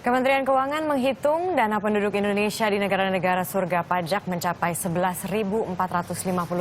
Kementerian Keuangan menghitung dana penduduk Indonesia di negara-negara surga pajak mencapai 11.450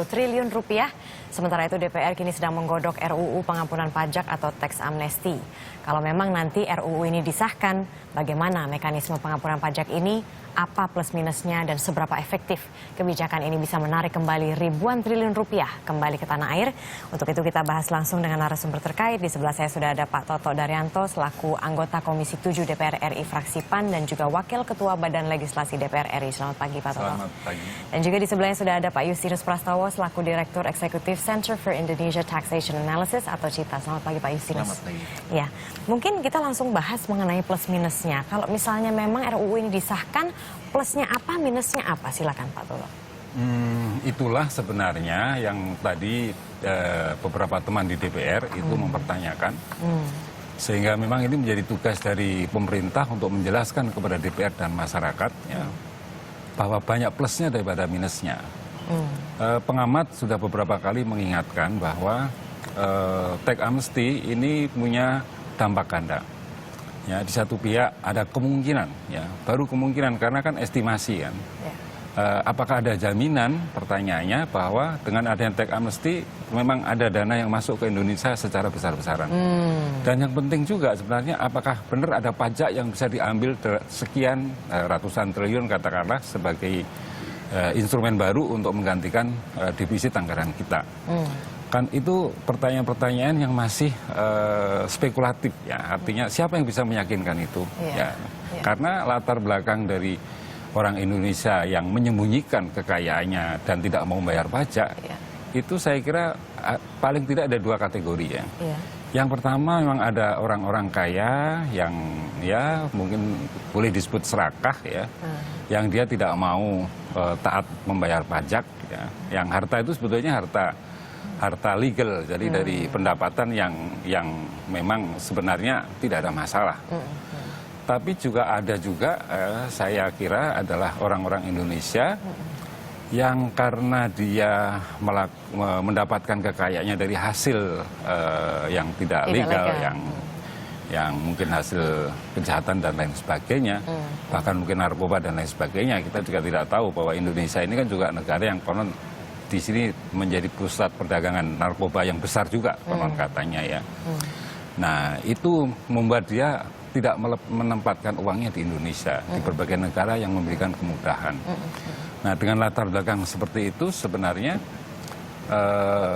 triliun rupiah. Sementara itu DPR kini sedang menggodok RUU pengampunan pajak atau tax amnesty. Kalau memang nanti RUU ini disahkan, bagaimana mekanisme pengampunan pajak ini, apa plus minusnya dan seberapa efektif kebijakan ini bisa menarik kembali ribuan triliun rupiah kembali ke tanah air. Untuk itu kita bahas langsung dengan narasumber terkait. Di sebelah saya sudah ada Pak Toto Daryanto selaku anggota Komisi 7 DPR RI fraksi PAN dan juga Wakil Ketua Badan Legislasi DPR RI. Selamat pagi Pak Toto. Selamat pagi. Dan juga di sebelahnya sudah ada Pak Justinus Prastowo selaku Direktur Eksekutif Center for Indonesia Taxation Analysis atau CITA. Selamat pagi Pak Justinus. Selamat pagi. Ya, mungkin kita langsung bahas mengenai plus minusnya. Kalau misalnya memang RUU ini disahkan, plusnya apa, minusnya apa? Silakan Pak Toto. Itulah sebenarnya yang tadi beberapa teman di DPR itu mempertanyakan. Sehingga memang ini menjadi tugas dari pemerintah untuk menjelaskan kepada DPR dan masyarakat ya, bahwa banyak plusnya daripada minusnya. Pengamat sudah beberapa kali mengingatkan bahwa tax amnesty ini punya dampak ganda. Ya, di satu pihak ada kemungkinan, ya, baru kemungkinan karena kan estimasi kan. Apakah ada jaminan, pertanyaannya, bahwa dengan adanya tax amnesty memang ada dana yang masuk ke Indonesia secara besar-besaran. Dan yang penting juga sebenarnya apakah benar ada pajak yang bisa diambil sekian ratusan triliun katakanlah sebagai instrumen baru untuk menggantikan defisit anggaran kita. Kan itu pertanyaan-pertanyaan yang masih spekulatif ya, artinya siapa yang bisa meyakinkan itu ya. Karena latar belakang dari orang Indonesia yang menyembunyikan kekayaannya dan tidak mau membayar pajak, itu saya kira paling tidak ada dua kategori ya. Yang pertama memang ada orang-orang kaya yang ya mungkin boleh disebut serakah ya, yang dia tidak mau taat membayar pajak ya. Yang harta itu sebetulnya harta legal, jadi dari pendapatan yang memang sebenarnya tidak ada masalah. Tapi juga ada juga saya kira adalah orang-orang Indonesia yang karena dia mendapatkan kekayaannya dari hasil yang tidak legal, yang mungkin hasil kejahatan dan lain sebagainya, bahkan mungkin narkoba dan lain sebagainya. Kita juga tidak tahu bahwa Indonesia ini kan juga negara yang konon di sini menjadi pusat perdagangan narkoba yang besar juga konon katanya ya. Nah itu membuat dia tidak menempatkan uangnya di Indonesia, di berbagai negara yang memberikan kemudahan. Nah dengan latar belakang seperti itu sebenarnya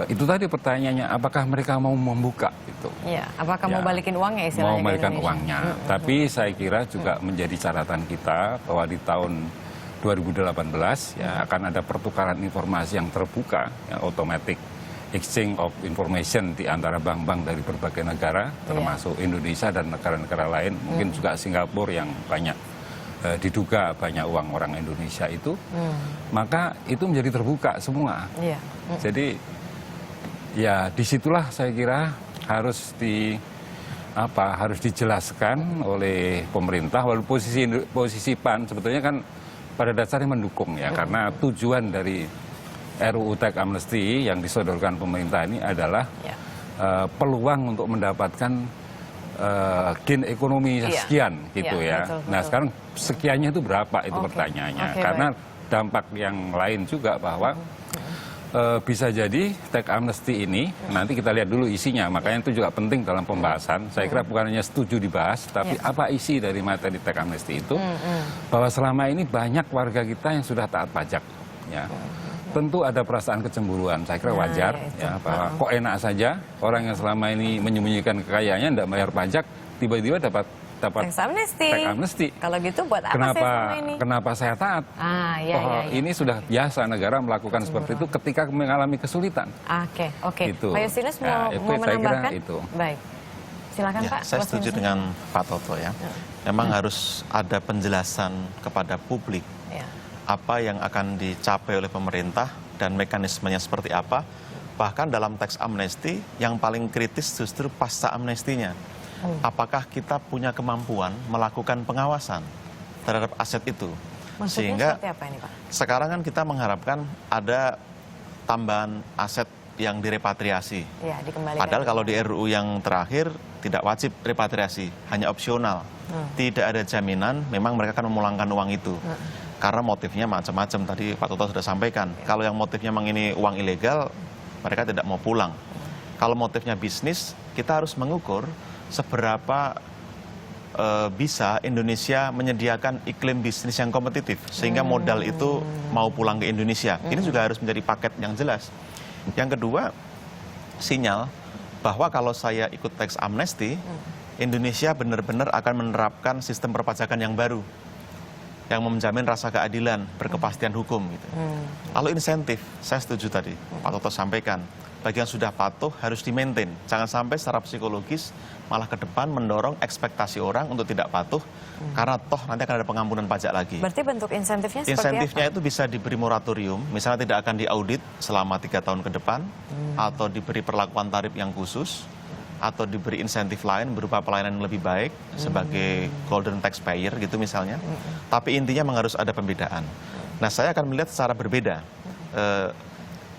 itu tadi pertanyaannya, apakah mereka mau membuka itu? Ya, apakah mau balikin uangnya istilahnya? Mau balikan uangnya. Tapi saya kira juga menjadi catatan kita bahwa di tahun 2018 ya akan ada pertukaran informasi yang terbuka, ya, automatic exchange of information di antara bank-bank dari berbagai negara, termasuk Indonesia dan negara-negara lain, mungkin juga Singapura yang banyak diduga banyak uang orang Indonesia itu, maka itu menjadi terbuka semua. Jadi ya disitulah saya kira harus dijelaskan oleh pemerintah, walaupun posisi PAN sebetulnya kan pada dasarnya mendukung ya, karena tujuan dari RUU Tax Amnesty yang disodorkan pemerintah ini adalah peluang untuk mendapatkan gain ekonomi sekian gitu ya. Betul. Nah sekarang sekiannya itu berapa itu pertanyaannya, karena dampak yang lain juga bahwa bisa jadi tax amnesty ini nanti kita lihat dulu isinya, makanya itu juga penting dalam pembahasan. Saya kira bukan hanya setuju dibahas, tapi apa isi dari materi tax amnesty itu, bahwa selama ini banyak warga kita yang sudah taat pajak ya. Tentu ada perasaan kecemburuan, saya kira wajar ya, bahwa kok enak saja orang yang selama ini menyembunyikan kekayaannya tidak bayar pajak tiba-tiba dapat tax amnesty. Kalau gitu buat apa saya selama ini? Kenapa saya taat? Ini sudah biasa negara melakukan seperti itu ketika mengalami kesulitan. Oke. Gitu. Pak Justinus mau menambahkan? Itu. Baik. Silakan Pak. Saya setuju dengan Pak Toto ya. Memang harus ada penjelasan kepada publik apa yang akan dicapai oleh pemerintah dan mekanismenya seperti apa. Bahkan dalam tax amnesty yang paling kritis justru pasca amnestinya. Apakah kita punya kemampuan melakukan pengawasan terhadap aset itu? Maksudnya sehingga seperti apa ini Pak? Sekarang kan kita mengharapkan ada tambahan aset yang direpatriasi. Dikembalikan. Padahal kalau di RUU yang terakhir tidak wajib repatriasi, hanya opsional. Tidak ada jaminan memang mereka akan memulangkan uang itu. Karena motifnya macam-macam, tadi Pak Toto sudah sampaikan. Kalau yang motifnya memang ini uang ilegal, mereka tidak mau pulang. Kalau motifnya bisnis, kita harus mengukur seberapa bisa Indonesia menyediakan iklim bisnis yang kompetitif sehingga modal itu mau pulang ke Indonesia. Ini juga harus menjadi paket yang jelas. Yang kedua, sinyal bahwa kalau saya ikut tax amnesty, Indonesia benar-benar akan menerapkan sistem perpajakan yang baru yang menjamin rasa keadilan, berkepastian hukum gitu. Lalu insentif, saya setuju tadi Pak Toto sampaikan, bagi yang sudah patuh harus di-maintain. Jangan sampai secara psikologis malah ke depan mendorong ekspektasi orang untuk tidak patuh, karena toh nanti akan ada pengampunan pajak lagi. Berarti bentuk insentifnya seperti Insentifnya apa? itu bisa diberi moratorium, misalnya tidak akan diaudit selama 3 tahun ke depan, atau diberi perlakuan tarif yang khusus, atau diberi insentif lain berupa pelayanan yang lebih baik sebagai golden taxpayer gitu misalnya. Tapi intinya memang harus ada pembedaan. Nah, saya akan melihat secara berbeda.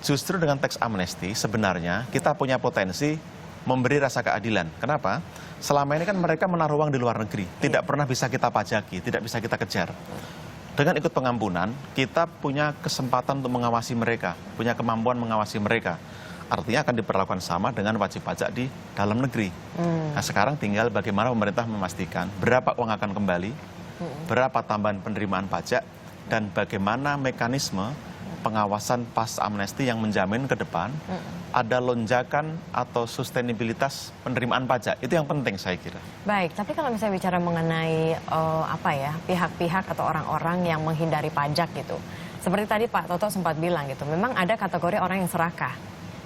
Justru dengan tax amnesty sebenarnya kita punya potensi memberi rasa keadilan. Kenapa? Selama ini kan mereka menaruh uang di luar negeri, tidak pernah bisa kita pajaki, tidak bisa kita kejar. Dengan ikut pengampunan, kita punya kesempatan untuk mengawasi mereka, punya kemampuan mengawasi mereka. Artinya akan diperlakukan sama dengan wajib pajak di dalam negeri. Nah, sekarang tinggal bagaimana pemerintah memastikan berapa uang akan kembali, berapa tambahan penerimaan pajak, dan bagaimana mekanisme pengawasan pas amnesti yang menjamin ke depan ada lonjakan atau sustainabilitas penerimaan pajak. Itu yang penting saya kira. Baik, tapi kalau misalnya bicara mengenai pihak-pihak atau orang-orang yang menghindari pajak gitu. Seperti tadi Pak Toto sempat bilang gitu, memang ada kategori orang yang serakah.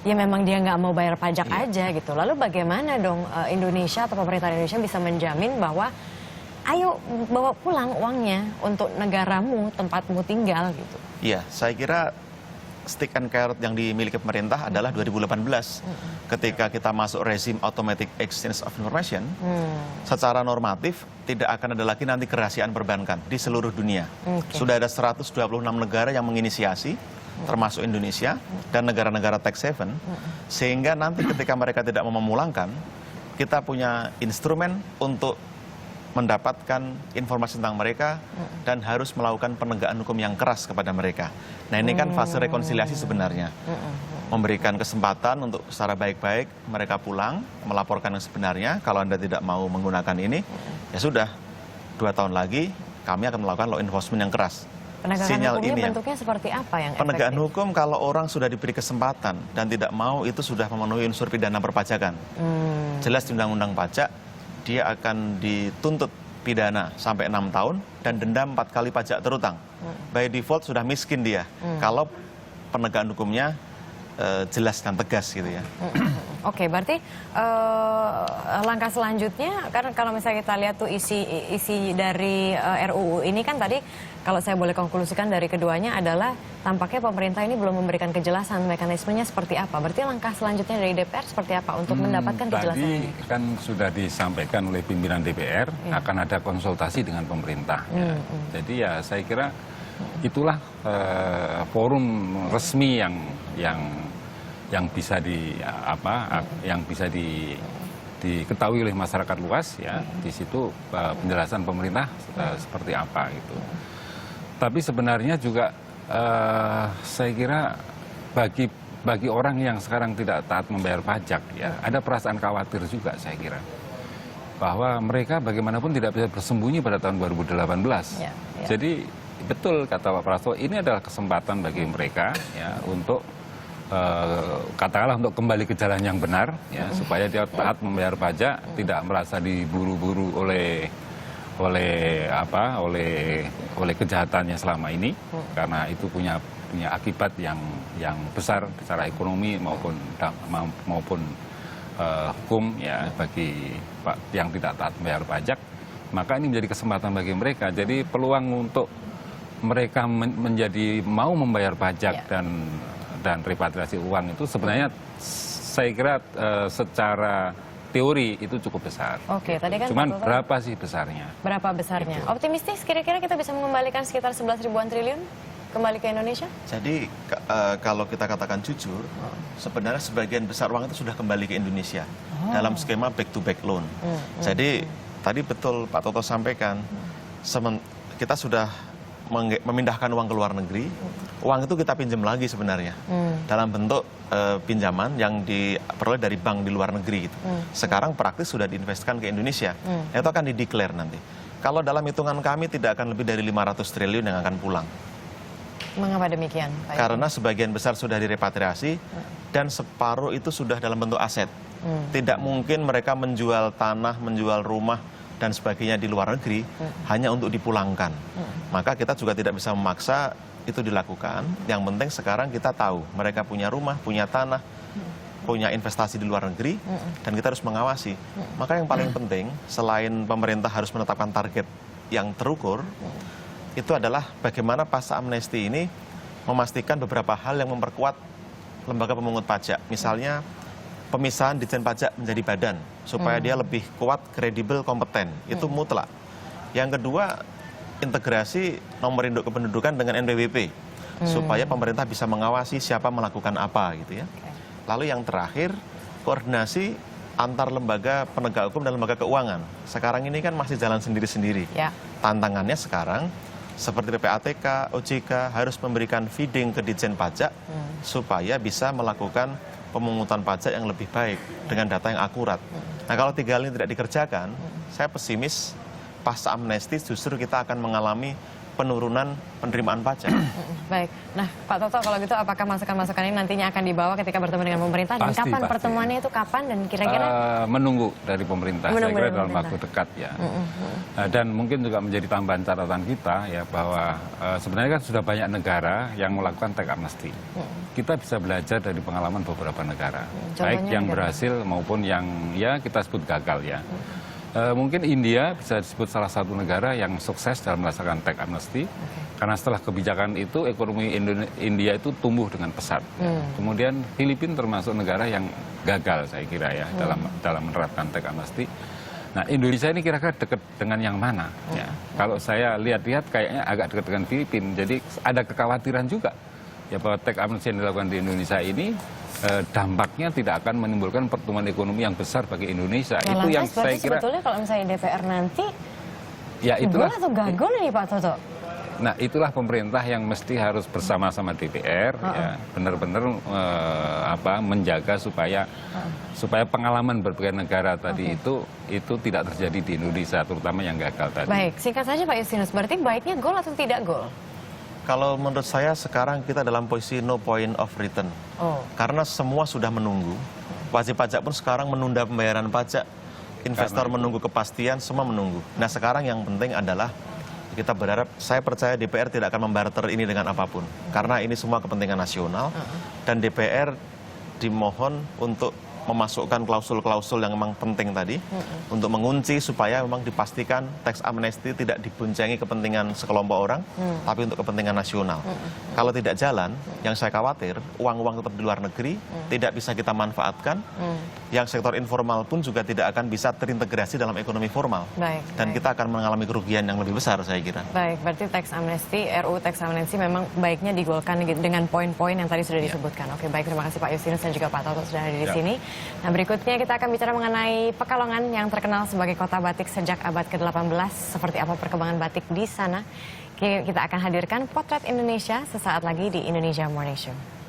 Ya memang dia nggak mau bayar pajak aja gitu. Lalu bagaimana dong Indonesia atau pemerintah Indonesia bisa menjamin bahwa ayo bawa pulang uangnya untuk negaramu, tempatmu tinggal gitu. Iya, saya kira stick and carrot yang dimiliki pemerintah adalah 2018. Ketika kita masuk rezim automatic exchange of information, secara normatif tidak akan ada lagi nanti kerahasiaan perbankan di seluruh dunia. Sudah ada 126 negara yang menginisiasi, termasuk Indonesia dan negara-negara tax haven, sehingga nanti ketika mereka tidak mau memulangkan, kita punya instrumen untuk mendapatkan informasi tentang mereka dan harus melakukan penegakan hukum yang keras kepada mereka. Nah, ini kan fase rekonsiliasi sebenarnya. Memberikan kesempatan untuk secara baik-baik mereka pulang, melaporkan yang sebenarnya. Kalau Anda tidak mau menggunakan ini, ya sudah, 2 tahun lagi kami akan melakukan law enforcement yang keras. Penegakan Sinyal hukumnya ini bentuknya seperti apa yang penegakan efektif? hukum kalau orang sudah diberi kesempatan dan tidak mau, itu sudah memenuhi unsur pidana perpajakan. Jelas di Undang-Undang Pajak, dia akan dituntut pidana sampai 6 tahun dan denda 4 kali pajak terutang. By default sudah miskin dia kalau penegakan hukumnya jelas dan tegas gitu ya. Oke, berarti langkah selanjutnya, karena kalau misalnya kita lihat tuh isi dari RUU ini kan tadi, kalau saya boleh konklusikan dari keduanya adalah tampaknya pemerintah ini belum memberikan kejelasan mekanismenya seperti apa. Berarti langkah selanjutnya dari DPR seperti apa untuk mendapatkan kejelasan ini? Tadi kan sudah disampaikan oleh pimpinan DPR akan ada konsultasi dengan pemerintah. Jadi ya saya kira itulah forum resmi yang bisa diketahui oleh masyarakat luas ya. Di situ penjelasan pemerintah seperti apa gitu. Tapi sebenarnya juga saya kira bagi orang yang sekarang tidak taat membayar pajak ya, ada perasaan khawatir juga saya kira. Bahwa mereka bagaimanapun tidak bisa bersembunyi pada tahun 2018. Jadi betul kata Pak Prasto, ini adalah kesempatan bagi mereka ya untuk katakanlah untuk kembali ke jalan yang benar ya, supaya dia taat membayar pajak, tidak merasa diburu-buru oleh kejahatannya selama ini, karena itu punya akibat yang besar secara ekonomi maupun hukum ya bagi yang tidak taat membayar pajak. Maka ini menjadi kesempatan bagi mereka. Jadi peluang untuk mereka menjadi mau membayar pajak dan repatriasi uang itu sebenarnya saya kira secara teori itu cukup besar. Oke, tadi kan cuman berapa sih besarnya? Berapa besarnya? Gitu. Optimistis kira-kira kita bisa mengembalikan sekitar 11 ribuan triliun kembali ke Indonesia? Jadi kalau kita katakan jujur, sebenarnya sebagian besar uang itu sudah kembali ke Indonesia. dalam skema back-to-back loan. Jadi tadi betul Pak Toto sampaikan, kita sudah memindahkan uang ke luar negeri, uang itu kita pinjam lagi sebenarnya dalam bentuk pinjaman yang diperoleh dari bank di luar negeri gitu. Sekarang praktis sudah diinvestasikan ke Indonesia, itu akan dideklar nanti. Kalau dalam hitungan kami tidak akan lebih dari 500 triliun yang akan pulang. Mengapa demikian, Pak? Karena sebagian besar sudah direpatriasi dan separuh itu sudah dalam bentuk aset. Tidak mungkin mereka menjual tanah, menjual rumah dan sebagainya di luar negeri hanya untuk dipulangkan. Maka kita juga tidak bisa memaksa itu dilakukan. Yang penting sekarang kita tahu mereka punya rumah, punya tanah, punya investasi di luar negeri, dan kita harus mengawasi. Maka yang paling penting selain pemerintah harus menetapkan target yang terukur, itu adalah bagaimana pasca amnesti ini memastikan beberapa hal yang memperkuat lembaga pemungut pajak. Misalnya pemisahan Ditjen Pajak menjadi badan supaya dia lebih kuat, kredibel, kompeten. Itu mutlak. Yang kedua, integrasi nomor induk kependudukan dengan NPWP supaya pemerintah bisa mengawasi siapa melakukan apa gitu ya. Lalu yang terakhir, koordinasi antar lembaga penegak hukum dan lembaga keuangan. Sekarang ini kan masih jalan sendiri-sendiri. Ya. Tantangannya sekarang seperti PPATK, OJK harus memberikan feeding ke Ditjen Pajak supaya bisa melakukan pemungutan pajak yang lebih baik dengan data yang akurat. Nah, kalau tiga hal ini tidak dikerjakan, saya pesimis pasca amnesti justru kita akan mengalami penurunan penerimaan pajak. Baik. Nah, Pak Toto, kalau gitu apakah masukan-masukan ini nantinya akan dibawa ketika bertemu dengan pemerintah? Dan Pasti, kapan pasti. pertemuannya itu kapan dan kira-kira? Menunggu dari pemerintah, saya kira dalam waktu dekat ya. Dan mungkin juga menjadi tambahan catatan kita ya bahwa sebenarnya kan sudah banyak negara yang melakukan tax amnesty. Kita bisa belajar dari pengalaman beberapa negara, baik yang berhasil maupun yang ya kita sebut gagal ya. Mungkin India bisa disebut salah satu negara yang sukses dalam melaksanakan tax amnesty, karena setelah kebijakan itu ekonomi India itu tumbuh dengan pesat. Kemudian Filipina termasuk negara yang gagal saya kira ya dalam menerapkan tax amnesty. Nah, Indonesia ini kira-kira dekat dengan yang mana? Ya, kalau saya lihat-lihat kayaknya agak dekat dengan Filipina. Jadi ada kekhawatiran juga ya bahwa tax amnesty yang dilakukan di Indonesia ini dampaknya tidak akan menimbulkan pertumbuhan ekonomi yang besar bagi Indonesia. Nah, itu yang saya kira. Sebetulnya kalau misalnya DPR nanti, ya itulah. gol atau gagol nih Pak Toto? Nah, itulah pemerintah yang mesti harus bersama-sama DPR, ya, benar-benar menjaga supaya pengalaman berbagai negara tadi itu tidak terjadi di Indonesia, terutama yang gagal tadi. Baik, singkat saja Pak Justinus, berarti baiknya gol atau tidak gol? Kalau menurut saya sekarang kita dalam posisi no point of return. Karena semua sudah menunggu. Wajib pajak pun sekarang menunda pembayaran pajak. Investor menunggu kepastian, semua menunggu. Nah, sekarang yang penting adalah kita berharap, saya percaya DPR tidak akan membarter ini dengan apapun. Karena ini semua kepentingan nasional. Dan DPR dimohon untuk memasukkan klausul-klausul yang memang penting tadi untuk mengunci supaya memang dipastikan tax amnesty tidak dibuncengi kepentingan sekelompok orang, tapi untuk kepentingan nasional. Kalau tidak jalan, yang saya khawatir uang-uang tetap di luar negeri, tidak bisa kita manfaatkan. Yang sektor informal pun juga tidak akan bisa terintegrasi dalam ekonomi formal. Dan kita akan mengalami kerugian yang lebih besar, saya kira. Baik, berarti tax amnesty, RUU tax amnesty memang baiknya digolkan dengan poin-poin yang tadi sudah disebutkan. Oke, baik, terima kasih Pak Justinus dan juga Pak Toto sudah hadir di sini. Nah, berikutnya kita akan bicara mengenai Pekalongan yang terkenal sebagai kota batik sejak abad ke-18. Seperti apa perkembangan batik di sana? Kita akan hadirkan potret Indonesia sesaat lagi di Indonesia Morning Show.